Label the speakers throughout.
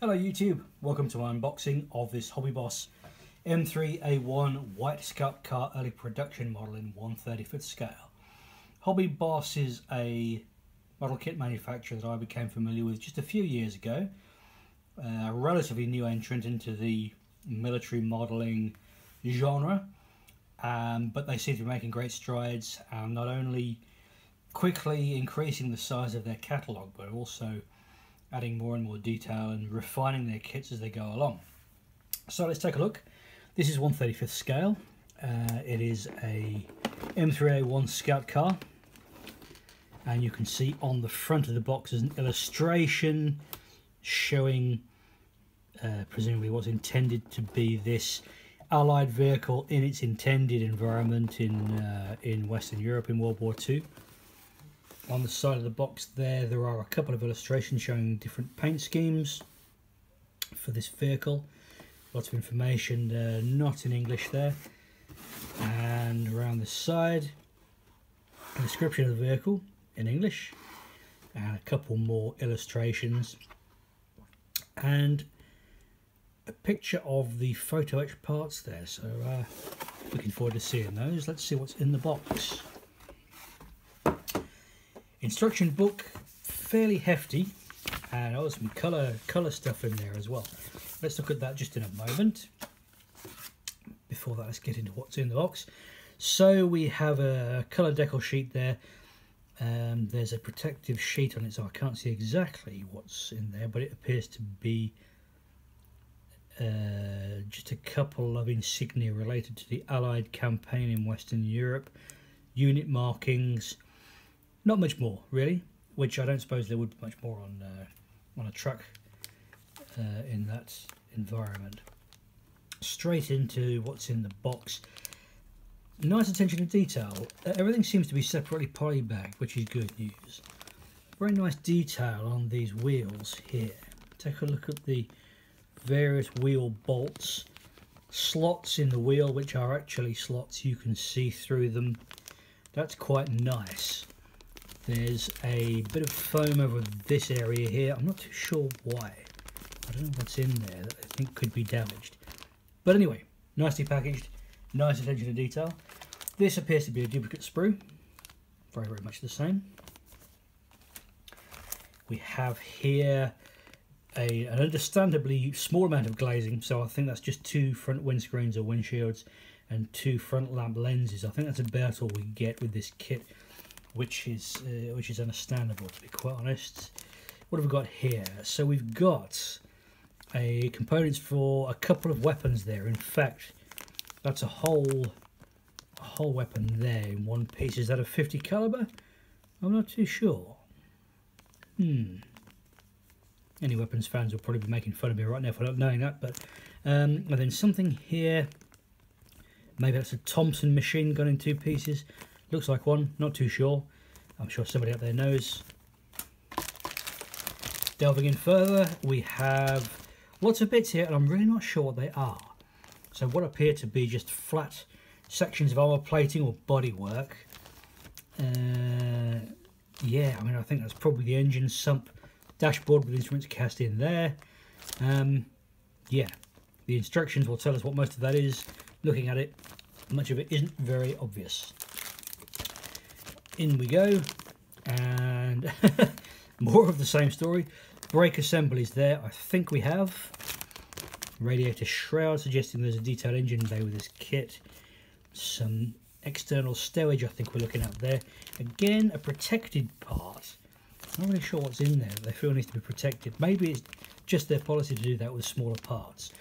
Speaker 1: Hello YouTube, welcome to my unboxing of this Hobby Boss M3A1 White Scout Car early production model in 1/35th scale. Hobby Boss is a model kit manufacturer that I became familiar with just a few years ago. A relatively new entrant into the military modelling genre, but they seem to be making great strides and not only quickly increasing the size of their catalogue but also adding more and more detail and refining their kits as they go along. So let's take a look. This is 1/35th scale. It is a M3A1 Scout car, and you can see on the front of the box is an illustration showing presumably what's intended to be this Allied vehicle in its intended environment in Western Europe in World War II. On the side of the box there are a couple of illustrations showing different paint schemes for this vehicle. Lots of information, not in English there. And around the side, a description of the vehicle in English, and a couple more illustrations, and a picture of the photo etched parts there. So looking forward to seeing those. Let's see what's in the box. Instruction book, fairly hefty, and some colour stuff in there as well. Let's look at that just in a moment. Before that, let's get into what's in the box. So we have a colour decal sheet there. There's a protective sheet on it, so I can't see exactly what's in there, but it appears to be just a couple of insignia related to the Allied campaign in Western Europe, unit markings. Not much more, really, which I don't suppose there would be much more on a truck in that environment. Straight into what's in the box. Nice attention to detail. Everything seems to be separately polybagged, which is good news. Very nice detail on these wheels here. Take a look at the various wheel bolts. Slots in the wheel, which are actually slots. You can see through them. That's quite nice. There's a bit of foam over this area here. I'm not too sure why. I don't know what's in there that I think could be damaged. But anyway, nicely packaged, nice attention to detail. This appears to be a duplicate sprue. Very, very much the same. We have here an understandably small amount of glazing. So I think that's just 2 front windscreens or windshields and 2 front lamp lenses. I think that's about all we get with this kit, which is understandable, to be quite honest. What have we got here? So we've got components for a couple of weapons there. In fact, that's a whole weapon there in one piece. Is that a 50 caliber? I'm not too sure. Any weapons fans will probably be making fun of me right now for not knowing that. But and then something here. Maybe that's a Thompson machine gun in 2 pieces. Looks like one, not too sure. I'm sure somebody out there knows. Delving in further, we have lots of bits here, and I'm really not sure what they are. So what appear to be just flat sections of armour plating or bodywork. Yeah, I mean, I think that's probably the engine sump dashboard with instruments cast in there. Yeah, the instructions will tell us what most of that is. Looking at it, much of it isn't very obvious. In we go, and more of the same story. Brake assemblies there, I think we have. Radiator shroud, suggesting there's a detailed engine bay with this kit. Some external stowage, I think we're looking at there. Again, a protected part. Not really sure what's in there, but they feel needs to be protected. Maybe it's just their policy to do that with smaller parts.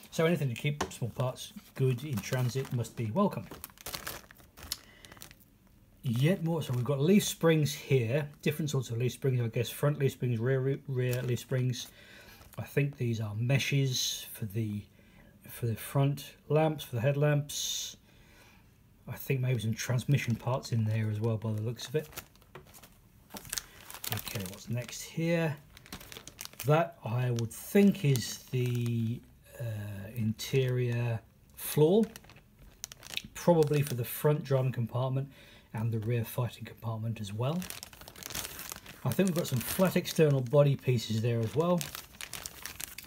Speaker 1: So anything to keep small parts good in transit must be welcome. Yet more, so we've got leaf springs here, different sorts of leaf springs, I guess front leaf springs, rear leaf springs. I think these are meshes for the front lamps, for the headlamps. I think maybe some transmission parts in there as well by the looks of it. Okay, what's next here? That I would think is the interior floor, probably for the front drum compartment and the rear fighting compartment as well. I think we've got some flat external body pieces there as well.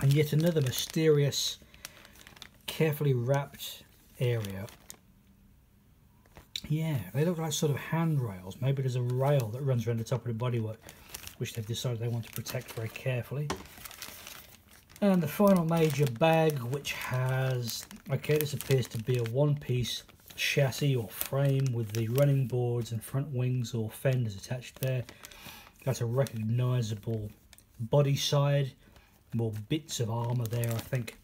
Speaker 1: And yet another mysterious, carefully wrapped area. Yeah, they look like sort of handrails. Maybe there's a rail that runs around the top of the bodywork, which they've decided they want to protect very carefully. And the final major bag, which has, okay, this appears to be a one-piece chassis or frame with the running boards and front wings or fenders attached there. That's a recognisable body side, more bits of armour there, I think.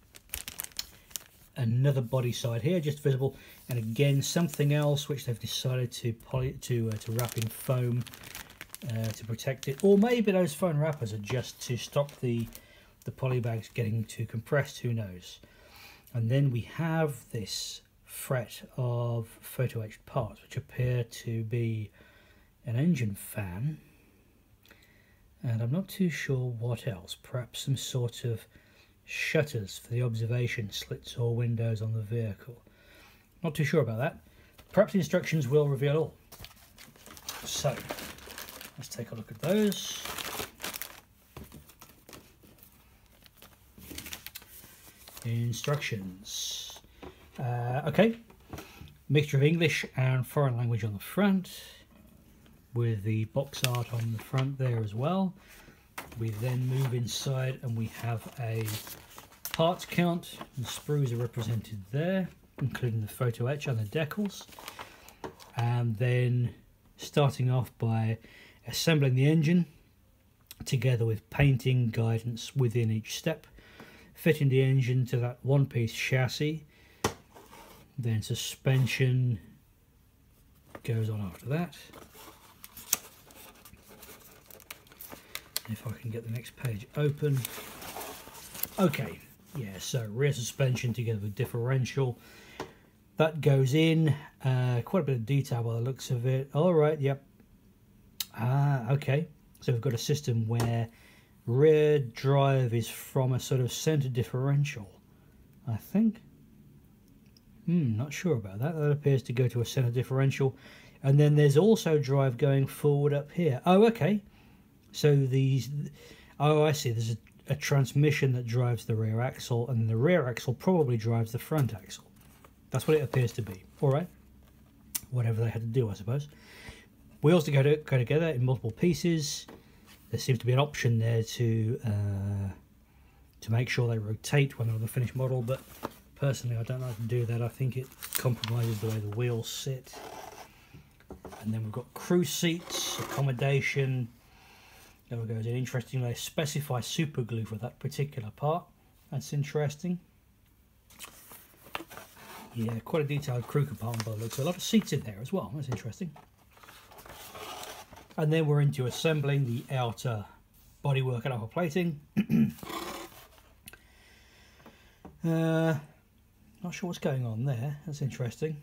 Speaker 1: Another body side here, just visible, and again something else which they've decided to wrap in foam to protect it, or maybe those foam wrappers are just to stop the poly bags getting too compressed, who knows. And then we have this fret of photo etched parts which appear to be an engine fan, and I'm not too sure what else, perhaps some sort of shutters for the observation slits or windows on the vehicle. Not too sure about that. Perhaps the instructions will reveal all. So let's take a look at those. Instructions. Okay, mixture of English and foreign language on the front, with the box art on the front there as well. We then move inside and we have a parts count. The sprues are represented there, including the photo etch and the decals. And then starting off by assembling the engine together with painting guidance within each step, fitting the engine to that one-piece chassis, then suspension goes on after that. If I can get the next page open. Okay, yeah, so rear suspension together with differential. That goes in, quite a bit of detail by the looks of it. All right, yep. Okay, so we've got a system where rear drive is from a sort of center differential, I think. Not sure about that. That appears to go to a center differential. And then there's also drive going forward up here. Oh, okay. So these, oh, I see. There's a transmission that drives the rear axle, and the rear axle probably drives the front axle. That's what it appears to be. All right. Whatever they had to do, I suppose. Wheels to go together in multiple pieces. There seems to be an option there to make sure they rotate when they're on the finished model, but personally I don't like to do that. I think it compromises the way the wheels sit. And then we've got crew seats, accommodation. There we go. It's interesting. They specify super glue for that particular part. That's interesting. Yeah, quite a detailed crew compartment by the looks. So a lot of seats in there as well. That's interesting. And then we're into assembling the outer bodywork and upper plating. Not sure what's going on there. That's interesting.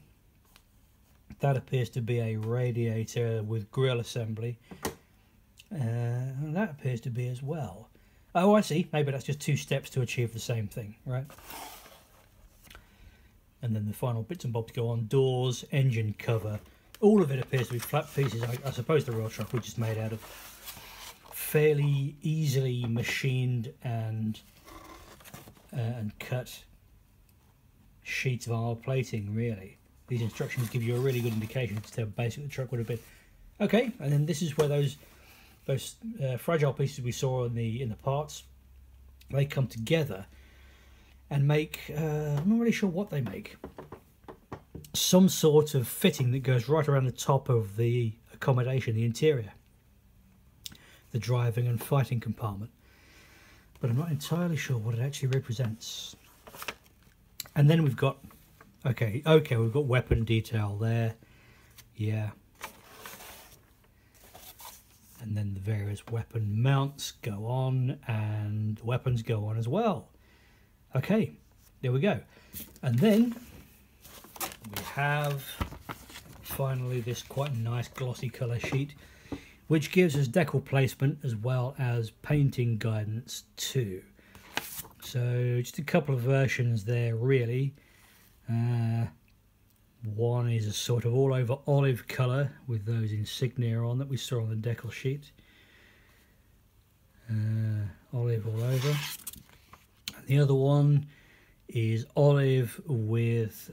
Speaker 1: That appears to be a radiator with grille assembly. And that appears to be as well. Oh, I see. Maybe that's just two steps to achieve the same thing, right? And then the final bits and bobs go on. Doors, engine cover. All of it appears to be flat pieces. I suppose the rail truck was just made out of fairly easily machined and cut sheets of armor plating, really. These instructions give you a really good indication as to how basic the truck would have been. Okay, and then this is where those fragile pieces we saw in the parts, they come together and make, I'm not really sure what they make. Some sort of fitting that goes right around the top of the accommodation, the interior, the driving and fighting compartment, but I'm not entirely sure what it actually represents. And then we've got okay, we've got weapon detail there, yeah, and then the various weapon mounts go on and weapons go on as well. Okay, there we go. And then we have finally this quite nice glossy colour sheet, which gives us decal placement as well as painting guidance too. So just a couple of versions there really. One is a sort of all over olive colour with those insignia on that we saw on the decal sheet. Olive all over. The other one is olive with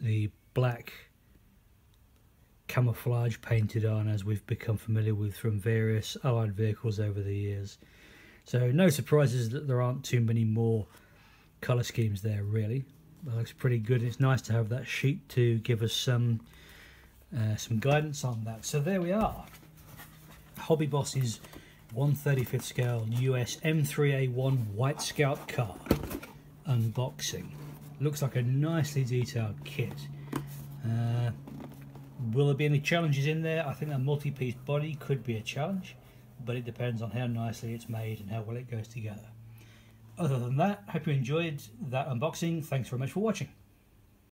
Speaker 1: the black camouflage painted on, as we've become familiar with from various Allied vehicles over the years. So no surprises that there aren't too many more colour schemes there really. That looks pretty good. It's nice to have that sheet to give us some guidance on that. So there we are. Hobby Boss's 1/35th scale US M3A1 White Scout car unboxing. Looks like a nicely detailed kit. Will there be any challenges in there? I think that multi-piece body could be a challenge, but it depends on how nicely it's made and how well it goes together. Other than that, hope you enjoyed that unboxing. Thanks very much for watching.